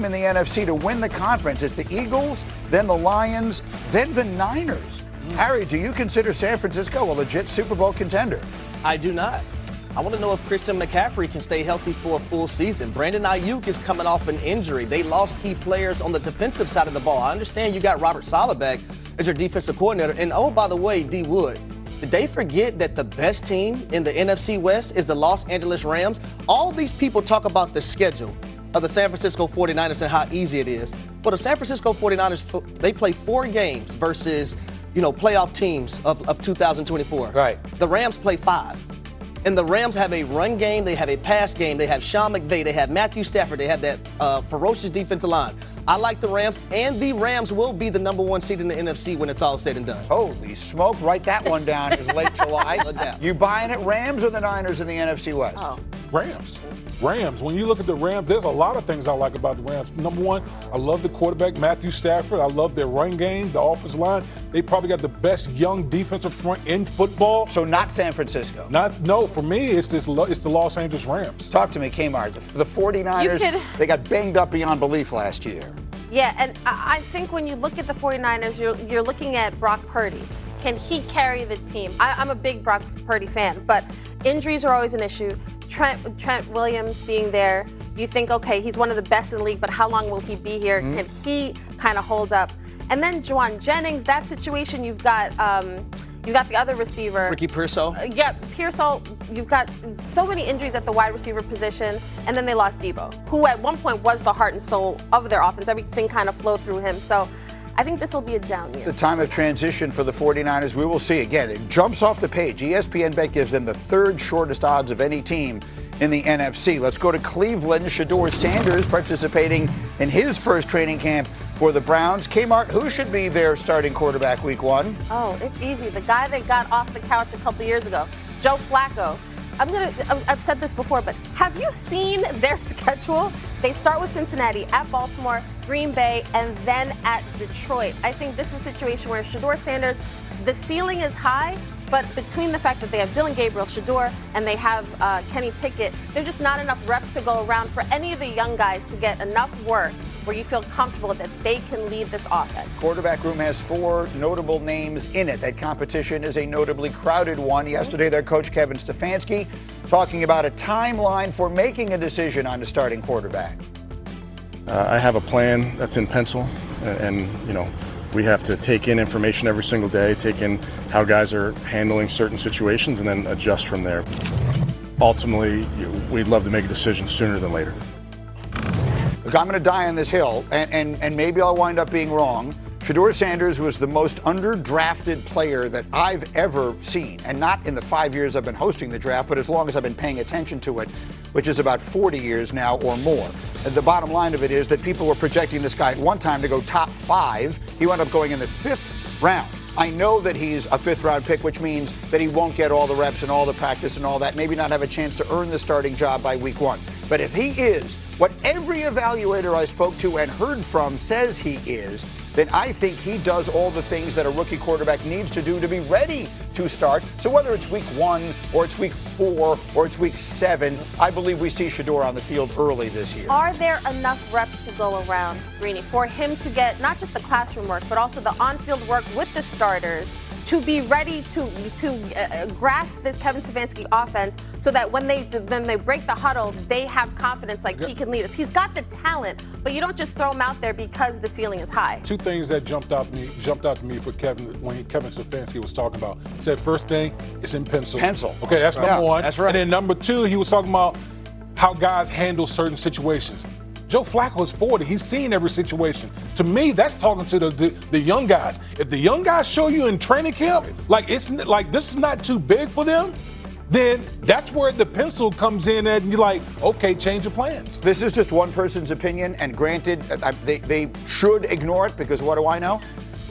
in the NFC to win the conference. It's the Eagles, then the Lions, then the Niners. Harry, do you consider San Francisco a legit Super Bowl contender? I do not. I want to know if Christian McCaffrey can stay healthy for a full season. Brandon Ayuk is coming off an injury. They lost key players on the defensive side of the ball. I understand you got Robert Saleh back as your defensive coordinator. And oh, by the way, D. Wood, did they forget that the best team in the NFC West is the Los Angeles Rams? All these people talk about the schedule of the San Francisco 49ers and how easy it is. Well, the San Francisco 49ers, they play 4 games versus, playoff teams of 2024. Right. The Rams play 5. And the Rams have a run game, they have a pass game, they have Sean McVay, they have Matthew Stafford, they have that ferocious defensive line. I like the Rams, and the Rams will be the #1 seed in the NFC when it's all said and done. Holy smoke, write that one down. It's late July. No doubt. You buying it, Rams or the Niners in the NFC West? Oh. Rams. When you look at the Rams, there's a lot of things I like about the Rams. Number one, I love the quarterback, Matthew Stafford. I love their run game, the offensive line. They probably got the best young defensive front in football. So not San Francisco? No, for me, it's the Los Angeles Rams. Talk to me, Kmart. The 49ers, they got banged up beyond belief last year. Yeah, and I think when you look at the 49ers, you're looking at Brock Purdy. Can he carry the team? I'm a big Brock Purdy fan, but injuries are always an issue. Trent Williams being there, you think, okay, he's one of the best in the league, but how long will he be here? Can he kind of hold up? And then Jauan Jennings, that situation, you've got the other receiver. Ricky Pearsall? Yeah, Pearsall. You've got so many injuries at the wide receiver position, and then they lost Debo, who at one point was the heart and soul of their offense. Everything kind of flowed through him. So I think this will be a down year. It's a time of transition for the 49ers. We will see. Again, it jumps off the page. ESPN Bet gives them the 3rd shortest odds of any team in the NFC. Let's go to Cleveland. Shedeur Sanders participating in his first training camp for the Browns. Kmart, who should be their starting quarterback week 1? Oh, it's easy. The guy that got off the couch a couple years ago, Joe Flacco. I've said this before, but have you seen their schedule? They start with Cincinnati, at Baltimore, Green Bay, and then at Detroit. I think this is a situation where Shedeur Sanders, the ceiling is high, but between the fact that they have Dylan Gabriel, Shedeur, and they have Kenny Pickett, there's just not enough reps to go around for any of the young guys to get enough work where you feel comfortable that they can lead this offense. Quarterback room has 4 notable names in it. That competition is a notably crowded one. Yesterday, their coach, Kevin Stefanski, talking about a timeline for making a decision on the starting quarterback. I have a plan that's in pencil, and we have to take in information every single day, take in how guys are handling certain situations, and then adjust from there. Ultimately, we'd love to make a decision sooner than later. Look, I'm going to die on this hill, and maybe I'll wind up being wrong. Shedeur Sanders was the most underdrafted player that I've ever seen, and not in the 5 years I've been hosting the draft, but as long as I've been paying attention to it, which is about 40 years now or more. And the bottom line of it is that people were projecting this guy at one time to go top 5. He wound up going in the 5th round. I know that he's a 5th-round pick, which means that he won't get all the reps and all the practice and all that, maybe not have a chance to earn the starting job by week 1. But if he is what every evaluator I spoke to and heard from says he is, then I think he does all the things that a rookie quarterback needs to do to be ready to start. So whether it's week 1 or it's week 4 or it's week 7, I believe we see Shedeur on the field early this year. Are there enough reps to go around, Greeny, for him to get not just the classroom work, but also the on-field work with the starters to be ready to grasp this Kevin Stefanski offense so that when they break the huddle, they have confidence like he can lead us? He's got the talent, but you don't just throw him out there because the ceiling is high. 2 things that jumped out to me for Kevin when Kevin Stefanski was talking about. He said first thing, it's in pencil. Okay, that's number 1. That's right. And then number 2, he was talking about how guys handle certain situations. Joe Flacco is 40. He's seen every situation. To me, that's talking to the young guys. If the young guys show you in training camp, this is not too big for them, then that's where the pencil comes in and you're like, okay, change your plans. This is just one person's opinion, and granted, they should ignore it because what do I know?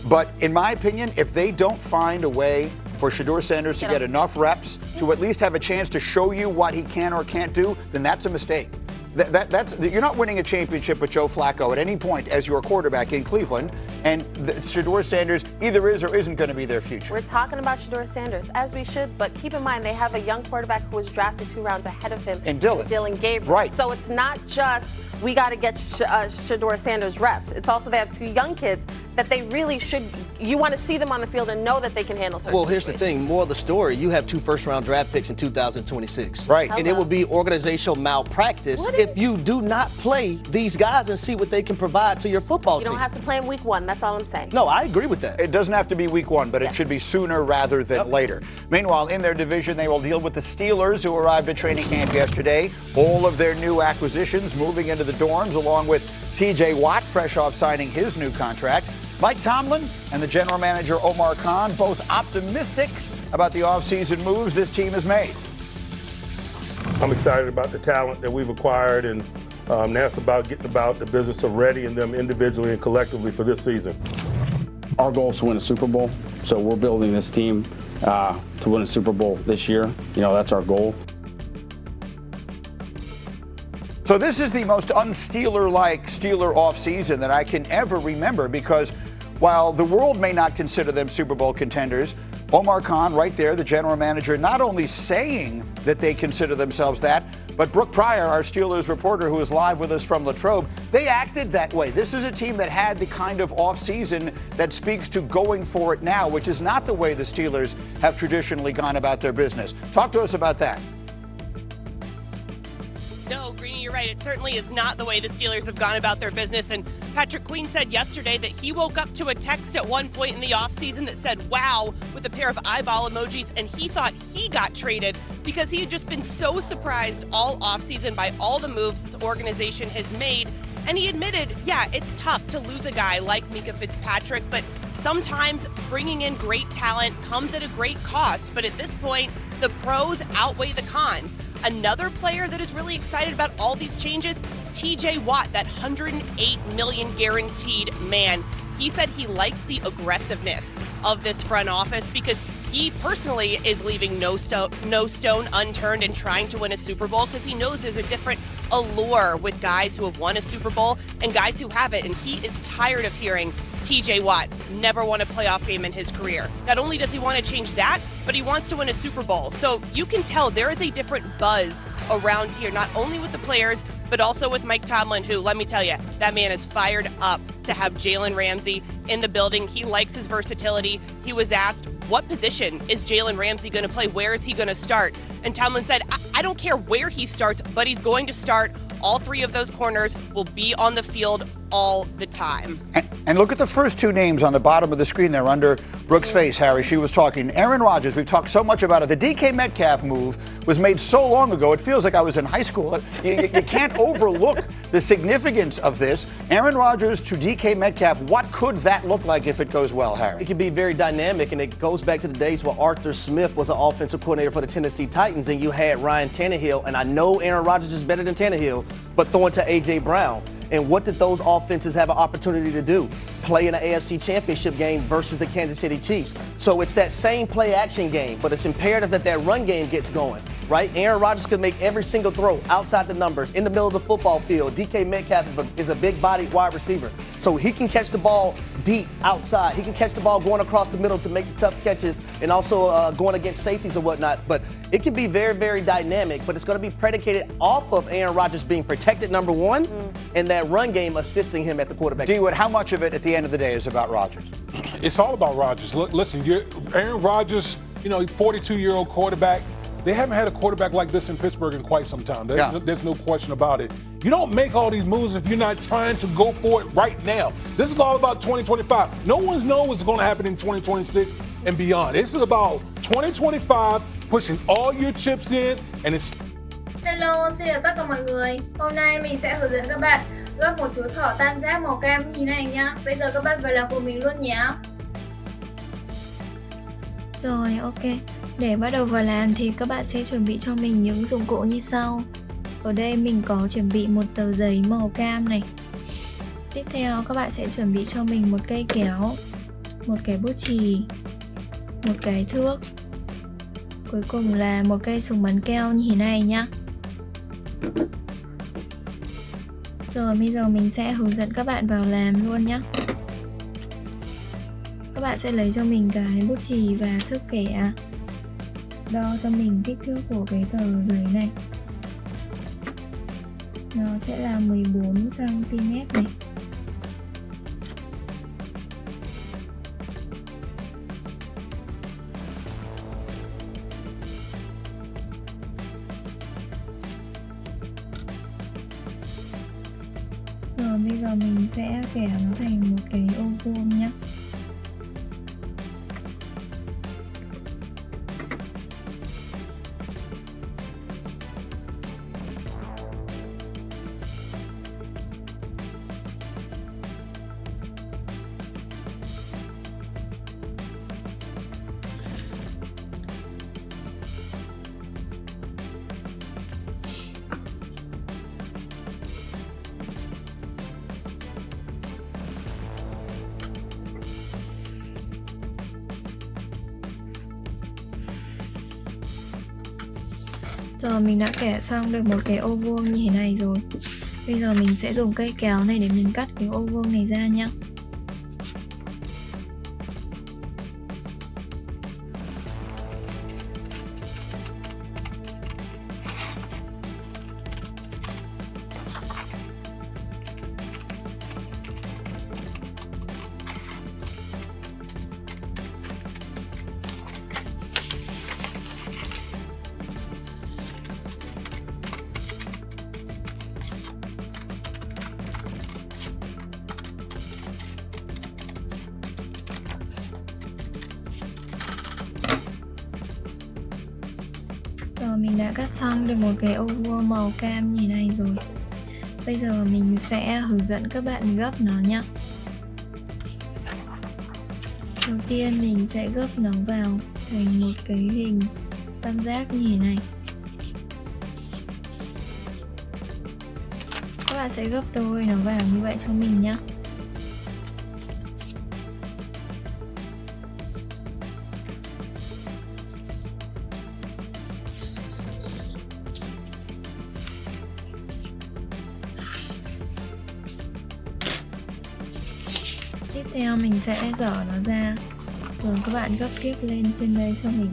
But in my opinion, if they don't find a way for Shedeur Sanders to get enough reps to at least have a chance to show you what he can or can't do, then that's a mistake. You're not winning a championship with Joe Flacco at any point as your quarterback in Cleveland, and Shedeur Sanders either is or isn't going to be their future. We're talking about Shedeur Sanders, as we should, but keep in mind they have a young quarterback who was drafted 2 rounds ahead of him, in Dylan Gabriel. Right. So it's not just we got to get Shedeur Sanders reps. It's also they have 2 young kids that they really should. You want to see them on the field and know that they can handle certain Well, here's the thing. More of the story. You have 2 first-round draft picks in 2026. Right. And it would be organizational malpractice if you do not play these guys and see what they can provide to your football team. You don't have to play in week 1. That's all I'm saying. No, I agree with that. It doesn't have to be week 1, but it should be sooner rather than later. Meanwhile, in their division, they will deal with the Steelers, who arrived at training camp yesterday. All of their new acquisitions moving into the dorms, along with T.J. Watt, fresh off signing his new contract. Mike Tomlin and the general manager Omar Khan both optimistic about the offseason moves this team has made. I'm excited about the talent that we've acquired, and now it's about getting about the business of readying them individually and collectively for this season. Our goal is to win a Super Bowl, so we're building this team to win a Super Bowl this year. You know, that's our goal. So this is the most un-Steeler-like Steeler offseason that I can ever remember, because while the world may not consider them Super Bowl contenders, Omar Khan, right there, the general manager, not only saying that they consider themselves that, but Brooke Pryor, our Steelers reporter who is live with us from Latrobe, they acted that way. This is a team that had the kind of offseason that speaks to going for it now, which is not the way the Steelers have traditionally gone about their business. Talk to us about that. No, Greeny, you're right. It certainly is not the way the Steelers have gone about their business. And Patrick Queen said yesterday that he woke up to a text at one point in the offseason that said, wow, with a pair of eyeball emojis, and he thought he got traded because he had just been so surprised all offseason by all the moves this organization has made. And he admitted, yeah, it's tough to lose a guy like Minkah Fitzpatrick, but sometimes bringing in great talent comes at a great cost. But at this point, the pros outweigh the cons. Another player that is really excited about all these changes, T.J. Watt, that $108 million guaranteed man. He said he likes the aggressiveness of this front office because he personally is leaving no stone unturned in trying to win a Super Bowl, because he knows there's a different allure with guys who have won a Super Bowl and guys who haven't. And he is tired of hearing T.J. Watt never won a playoff game in his career. Not only does he want to change that, but he wants to win a Super Bowl. So you can tell there is a different buzz around here, not only with the players, but also with Mike Tomlin, who, let me tell you, that man is fired up to have Jalen Ramsey in the building. He likes his versatility. He was asked, what position is Jalen Ramsey going to play? Where is he going to start? And Tomlin said, I don't care where he starts, but he's going to start. All 3 of those corners will be on the field all the time. And look at the first 2 names on the bottom of the screen there under Brooke's face, Harry. She was talking. Aaron Rodgers, we've talked so much about it. The DK Metcalf move was made so long ago, it feels like I was in high school. You can't overlook the significance of this. Aaron Rodgers to DK Metcalf, what could that look like if it goes well, Harry? It can be very dynamic, and it goes back to the days where Arthur Smith was an offensive coordinator for the Tennessee Titans, and you had Ryan Tannehill, and I know Aaron Rodgers is better than Tannehill, but throwing to A.J. Brown. And what did those offenses have an opportunity to do? Play in an AFC Championship game versus the Kansas City Chiefs. So it's that same play-action game, but it's imperative that that run game gets going, right? Aaron Rodgers could make every single throw outside the numbers, in the middle of the football field. DK Metcalf is a big-bodied wide receiver. So he can catch the ball deep outside. He can catch the ball going across the middle to make the tough catches, and also going against safeties and whatnot. But it can be very, very dynamic, but it's going to be predicated off of Aaron Rodgers being protected, number one, and that run game assisting him at the quarterback. D-Wood, how much of it at the end of the day is about Rodgers? It's all about Rodgers. Listen, Aaron Rodgers, 42-year-old quarterback. They haven't had a quarterback like this in Pittsburgh in quite some time. There's no question about it. You don't make all these moves if you're not trying to go for it right now. This is all about 2025. No one knows what's going to happen in 2026 and beyond. This is about 2025, pushing all your chips in, and it's... Hello, xin chào tất cả mọi người. Hôm nay mình sẽ hướng dẫn các bạn gấp một chú thỏ tam giác màu cam như thế này nhá. Bây giờ các bạn vào làm của mình luôn nhé. Rồi, ok. Để bắt đầu vào làm thì các bạn sẽ chuẩn bị cho mình những dụng cụ như sau. Ở đây mình có chuẩn bị một tờ giấy màu cam này. Tiếp theo các bạn sẽ chuẩn bị cho mình một cây kéo, một cái bút chì, một cái thước. Cuối cùng là một cây súng bắn keo như thế này nhá. Rồi bây giờ mình sẽ hướng dẫn các bạn vào làm luôn nhé. Các bạn sẽ lấy cho mình cái bút chì và thước kẻ, đo cho mình kích thước của cái tờ giấy này. Nó sẽ là 14 cm này. Rồi bây giờ mình sẽ kẻ nó thành một cái ô vuông nhé. Giờ mình đã kẻ xong được một cái ô vuông như thế này rồi. Bây giờ mình sẽ dùng cây kéo này để mình cắt cái ô vuông này ra nhé. Rồi mình đã cắt xong được một cái ô vuông màu cam như này rồi. Bây giờ mình sẽ hướng dẫn các bạn gấp nó nhé. Đầu tiên mình sẽ gấp nó vào thành một cái hình tam giác như thế này. Các bạn sẽ gấp đôi nó vào như vậy cho mình nhé. Tiếp theo mình sẽ dở nó ra, rồi các bạn gấp tiếp lên trên đây cho mình.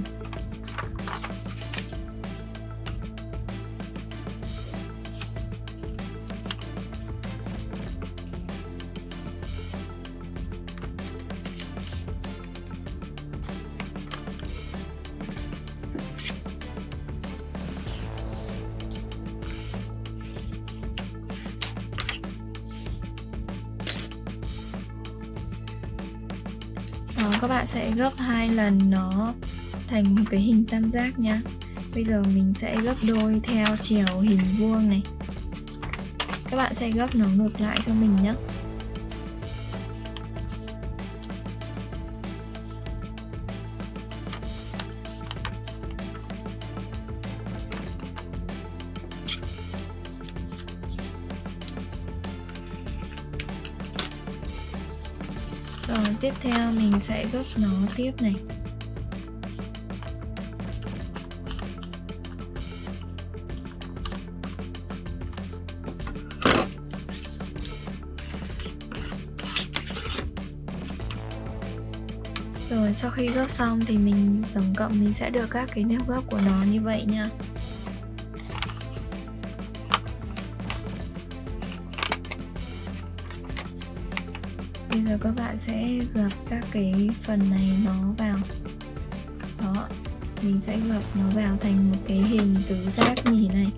Các bạn sẽ gấp 2 lần nó thành một cái hình tam giác nha. Bây giờ mình sẽ gấp đôi theo chiều hình vuông này. Các bạn sẽ gấp nó ngược lại cho mình nhé. Rồi tiếp theo mình sẽ gấp nó tiếp này. Rồi sau khi gấp xong thì mình tổng cộng mình sẽ được các cái nếp gấp của nó như vậy nha. Bây giờ các bạn sẽ gập các cái phần này nó vào. Đó, mình sẽ gập nó vào thành một cái hình tứ giác như thế này.